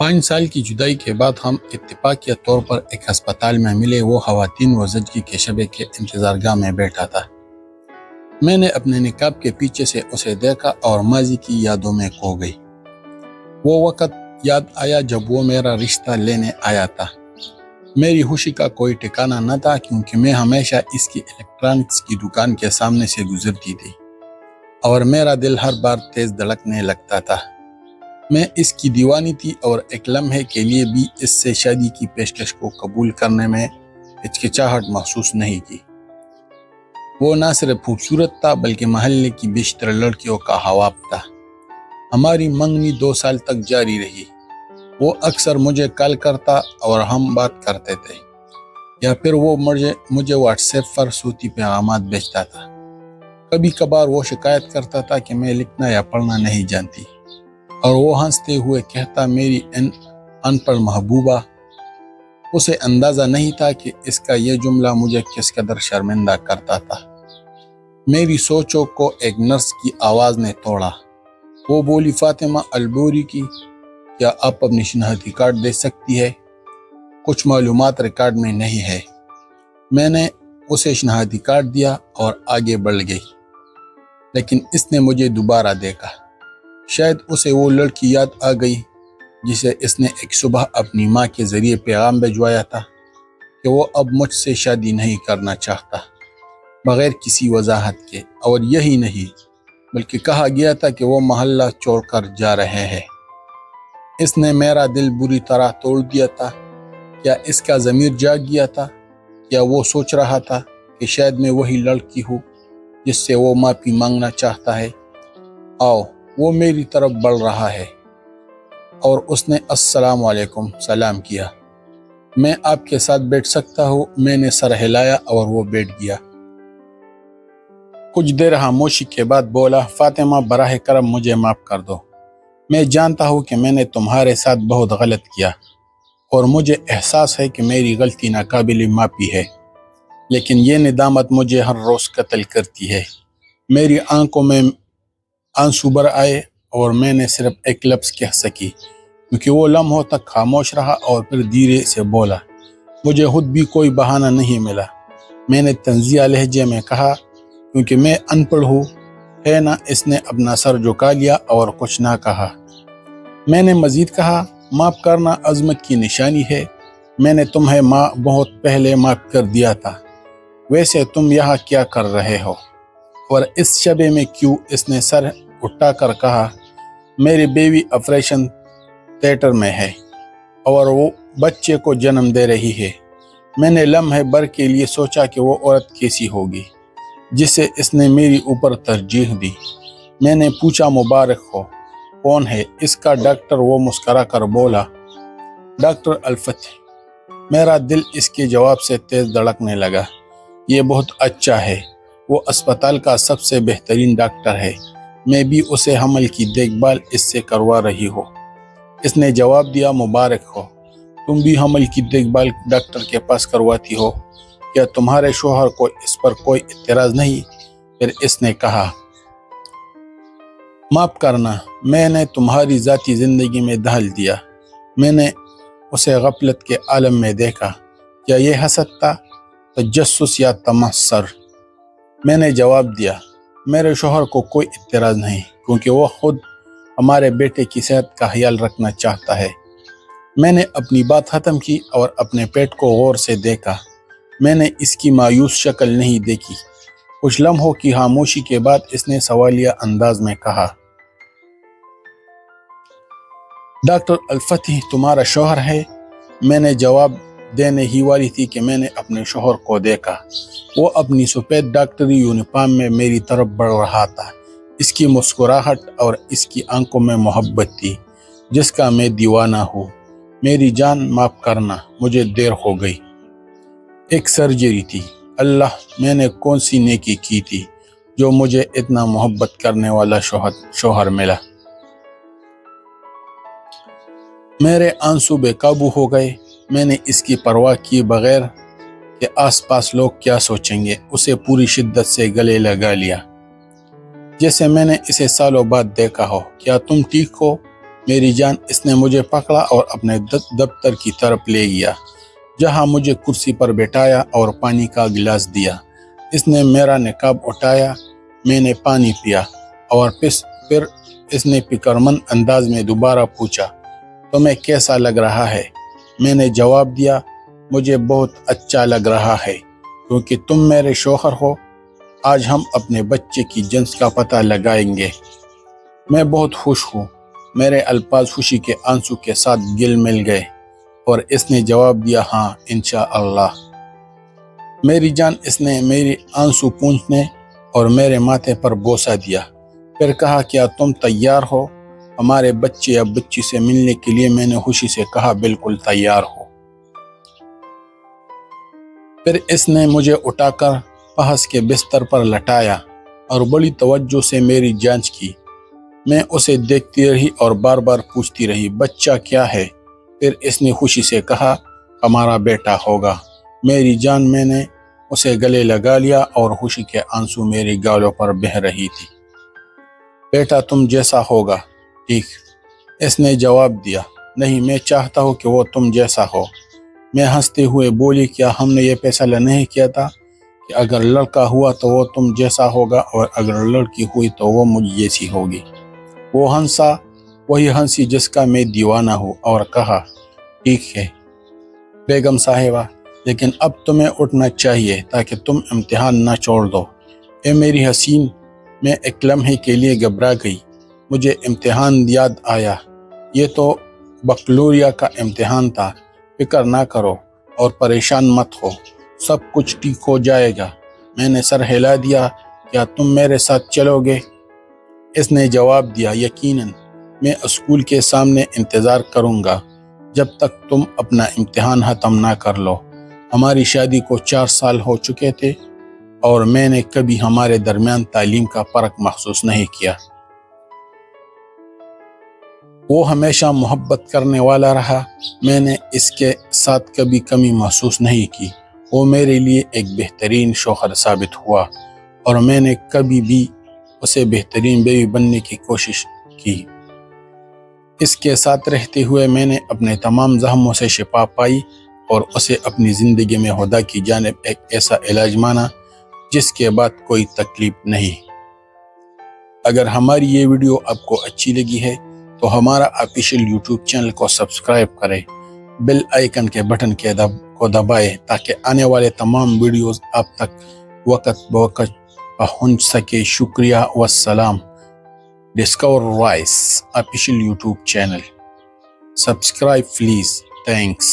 5 سال کی جدائی کے بعد ہم اتفاقیہ طور پر ایک ہسپتال میں ملے۔ وہ خواتین و زچگی کے شعبے کے انتظارگاہ میں بیٹھا تھا۔ میں نے اپنے نقاب کے پیچھے سے اسے دیکھا اور ماضی کی یادوں میں کھو گئی۔ وہ وقت یاد آیا جب وہ میرا رشتہ لینے آیا تھا۔ میری خوشی کا کوئی ٹھکانہ نہ تھا کیونکہ میں ہمیشہ اس کی الیکٹرانکس کی دکان کے سامنے سے گزرتی تھی اور میرا دل ہر بار تیز دھڑکنے لگتا تھا۔ میں اس کی دیوانی تھی اور ایک لمحے کے لیے بھی اس سے شادی کی پیشکش کو قبول کرنے میں ہچکچاہٹ محسوس نہیں کی۔ وہ نہ صرف خوبصورت تھا بلکہ محلے کی بیشتر لڑکیوں کا خواب تھا۔ ہماری منگنی 2 سال تک جاری رہی۔ وہ اکثر مجھے کال کرتا اور ہم بات کرتے تھے، یا پھر وہ مجھے واٹس ایپ پر صوتی پیغامات بھیجتا تھا۔ کبھی کبھار وہ شکایت کرتا تھا کہ میں لکھنا یا پڑھنا نہیں جانتی، اور وہ ہنستے ہوئے کہتا، میری ان پڑھ محبوبہ۔ اسے اندازہ نہیں تھا کہ اس کا یہ جملہ مجھے کس قدر شرمندہ کرتا تھا۔ میری سوچوں کو ایک نرس کی آواز نے توڑا۔ وہ بولی، فاطمہ البوری کی، کیا آپ اپنی شناختی کارڈ دے سکتی ہے؟ کچھ معلومات ریکارڈ میں نہیں ہے۔ میں نے اسے شناختی کارڈ دیا اور آگے بڑھ گئی، لیکن اس نے مجھے دوبارہ دیکھا۔ شاید اسے وہ لڑکی یاد آ گئی جسے اس نے ایک صبح اپنی ماں کے ذریعے پیغام بھجوایا تھا کہ وہ اب مجھ سے شادی نہیں کرنا چاہتا، بغیر کسی وضاحت کے۔ اور یہی نہیں بلکہ کہا گیا تھا کہ وہ محلہ چھوڑ کر جا رہے ہیں۔ اس نے میرا دل بری طرح توڑ دیا تھا۔ کیا اس کا ضمیر جاگ گیا تھا؟ کیا وہ سوچ رہا تھا کہ شاید میں وہی لڑکی ہوں جس سے وہ معافی مانگنا چاہتا ہے؟ آؤ، وہ میری طرف بڑھ رہا ہے اور اس نے السلام علیکم سلام کیا۔ میں آپ کے ساتھ بیٹھ سکتا ہوں؟ میں نے سر ہلایا اور وہ بیٹھ گیا۔ کچھ دیر خاموشی کے بعد بولا، فاطمہ براہ کرم مجھے معاف کر دو۔ میں جانتا ہوں کہ میں نے تمہارے ساتھ بہت غلط کیا اور مجھے احساس ہے کہ میری غلطی ناقابل معافی ہے، لیکن یہ ندامت مجھے ہر روز قتل کرتی ہے۔ میری آنکھوں میں آنسو بھر آئے اور میں نے صرف ایک لفظ کہہ سکی کیونکہ وہ لمحوں تک خاموش رہا، اور پھر دھیرے سے بولا، مجھے خود بھی کوئی بہانہ نہیں ملا۔ میں نے تنزیہ لہجے میں کہا، کیونکہ میں ان پڑھ ہوں، ہے نا؟ اس نے اپنا سر جھکا لیا اور کچھ نہ کہا۔ میں نے مزید کہا، معاف کرنا عظمت کی نشانی ہے۔ میں نے تمہیں بہت پہلے معاف کر دیا تھا۔ ویسے تم یہاں کیا کر رہے ہو اور اس شبے میں کیوں؟ اس نے سر اٹھا کر کہا، میری بیوی آپریشن تھیٹر میں ہے اور وہ بچے کو جنم دے رہی ہے۔ میں نے لمحے بھر کے لیے سوچا کہ وہ عورت کیسی ہوگی جسے اس نے میری اوپر ترجیح دی۔ میں نے پوچھا، مبارک ہو، کون ہے اس کا ڈاکٹر؟ وہ مسکرا کر بولا، ڈاکٹر الفتح۔ میرا دل اس کے جواب سے تیز دھڑکنے لگا۔ یہ بہت اچھا ہے، وہ اسپتال کا سب سے بہترین ڈاکٹر ہے۔ میں بھی اسے حمل کی دیکھ بھال اس سے کروا رہی ہوں۔ اس نے جواب دیا، مبارک ہو، تم بھی حمل کی دیکھ بھال ڈاکٹر کے پاس کرواتی ہو؟ کیا تمہارے شوہر کو اس پر کوئی اعتراض نہیں؟ پھر اس نے کہا، معاف کرنا، میں نے تمہاری ذاتی زندگی میں دخل دیا۔ میں نے اسے غفلت کے عالم میں دیکھا۔ کیا یہ حسد تھا، تجسس یا تمسخر؟ میں نے جواب دیا، میرے شوہر کو کوئی اعتراض نہیں، کیونکہ وہ خود ہمارے بیٹے کی صحت کا خیال رکھنا چاہتا ہے۔ میں نے اپنی بات ختم کی اور اپنے پیٹ کو غور سے دیکھا۔ میں نے اس کی مایوس شکل نہیں دیکھی۔ کچھ لمحوں کی خاموشی کے بعد اس نے سوالیہ انداز میں کہا، ڈاکٹر الفتح تمہارا شوہر ہے؟ میں نے جواب دینے ہی والی تھی کہ میں نے اپنے شوہر کو دیکھا۔ وہ اپنی سفید ڈاکٹری یونیفارم میں میری طرف بڑھ رہا تھا۔ اس کی مسکراہٹ اور اس کی آنکھوں میں محبت تھی جس کا میں دیوانہ ہوں۔ میری جان، معاف کرنا، مجھے دیر ہو گئی۔ ایک سرجری تھی۔ اللہ، میں نے کون سی نیکی کی تھی جو مجھے اتنا محبت کرنے والا شوہر ملا۔ میرے آنسو بے قابو ہو گئے۔ میں نے اس کی پرواہ کیے بغیر کہ آس پاس لوگ کیا سوچیں گے، اسے پوری شدت سے گلے لگا لیا، جیسے میں نے اسے سالوں بعد دیکھا ہو۔ کیا تم ٹھیک ہو؟ میری جان، اس نے مجھے پکڑا اور اپنے دفتر کی طرف لے گیا، جہاں مجھے کرسی پر بٹھایا اور پانی کا گلاس دیا۔ اس نے میرا نقاب اٹھایا، میں نے پانی پیا اور پھر اس نے فکرمند انداز میں دوبارہ پوچھا، تمہیں کیسا لگ رہا ہے؟ میں نے جواب دیا، مجھے بہت اچھا لگ رہا ہے کیونکہ تم میرے شوہر ہو۔ آج ہم اپنے بچے کی جنس کا پتہ لگائیں گے۔ میں بہت خوش ہوں۔ میرے الفاظ خوشی کے آنسو کے ساتھ گل مل گئے اور اس نے جواب دیا، ہاں انشاءاللہ۔ میری جان، اس نے میری آنسو پوچھنے اور میرے ماتھے پر بوسہ دیا، پھر کہا، کیا تم تیار ہو ہمارے بچے یا بچی سے ملنے کے لیے؟ میں نے خوشی سے کہا، بالکل تیار ہو۔ پھر اس نے مجھے اٹھا کر بحث کے بستر پر لٹایا اور بڑی توجہ سے میری جانچ کی۔ میں اسے دیکھتی رہی اور بار بار پوچھتی رہی، بچہ کیا ہے؟ پھر اس نے خوشی سے کہا، ہمارا بیٹا ہوگا۔ میری جان، میں نے اسے گلے لگا لیا اور خوشی کے آنسو میری گالوں پر بہہ رہی تھی۔ بیٹا تم جیسا ہوگا، ٹھیک؟ اس نے جواب دیا، نہیں، میں چاہتا ہوں کہ وہ تم جیسا ہو۔ میں ہنستے ہوئے بولی، کیا ہم نے یہ فیصلہ نہیں کیا تھا کہ اگر لڑکا ہوا تو وہ تم جیسا ہوگا اور اگر لڑکی ہوئی تو وہ مجھ جیسی ہوگی؟ وہ ہنسا، وہی ہنسی جس کا میں دیوانہ ہوں، اور کہا، ٹھیک ہے بیگم صاحبہ، لیکن اب تمہیں اٹھنا چاہیے تاکہ تم امتحان نہ چھوڑ دو۔ اے میری حسین، میں ایک لمحے کے لیے گھبرا گئی۔ مجھے امتحان یاد آیا، یہ تو بکلوریا کا امتحان تھا۔ فکر نہ کرو اور پریشان مت ہو، سب کچھ ٹھیک ہو جائے گا۔ میں نے سر ہلا دیا، کیا تم میرے ساتھ چلو گے؟ اس نے جواب دیا، یقیناً، میں اسکول کے سامنے انتظار کروں گا جب تک تم اپنا امتحان ختم نہ کر لو۔ ہماری شادی کو 4 سال ہو چکے تھے اور میں نے کبھی ہمارے درمیان تعلیم کا فرق محسوس نہیں کیا۔ وہ ہمیشہ محبت کرنے والا رہا، میں نے اس کے ساتھ کبھی کمی محسوس نہیں کی۔ وہ میرے لیے ایک بہترین شوہر ثابت ہوا اور میں نے کبھی بھی اسے بہترین بیوی بننے کی کوشش کی۔ اس کے ساتھ رہتے ہوئے میں نے اپنے تمام زخموں سے شفا پائی اور اسے اپنی زندگی میں خدا کی جانب ایک ایسا علاج مانا جس کے بعد کوئی تکلیف نہیں۔ اگر ہماری یہ ویڈیو آپ کو اچھی لگی ہے تو ہمارا آفیشیل یوٹیوب چینل کو سبسکرائب کریں، بیل آئیکن کے بٹن کو دبائیں تاکہ آنے والے تمام ویڈیوز آپ تک وقت بوقت پہنچ سکے۔ شکریہ والسلام۔ Discover Voice official YouTube channel, subscribe please, thanks.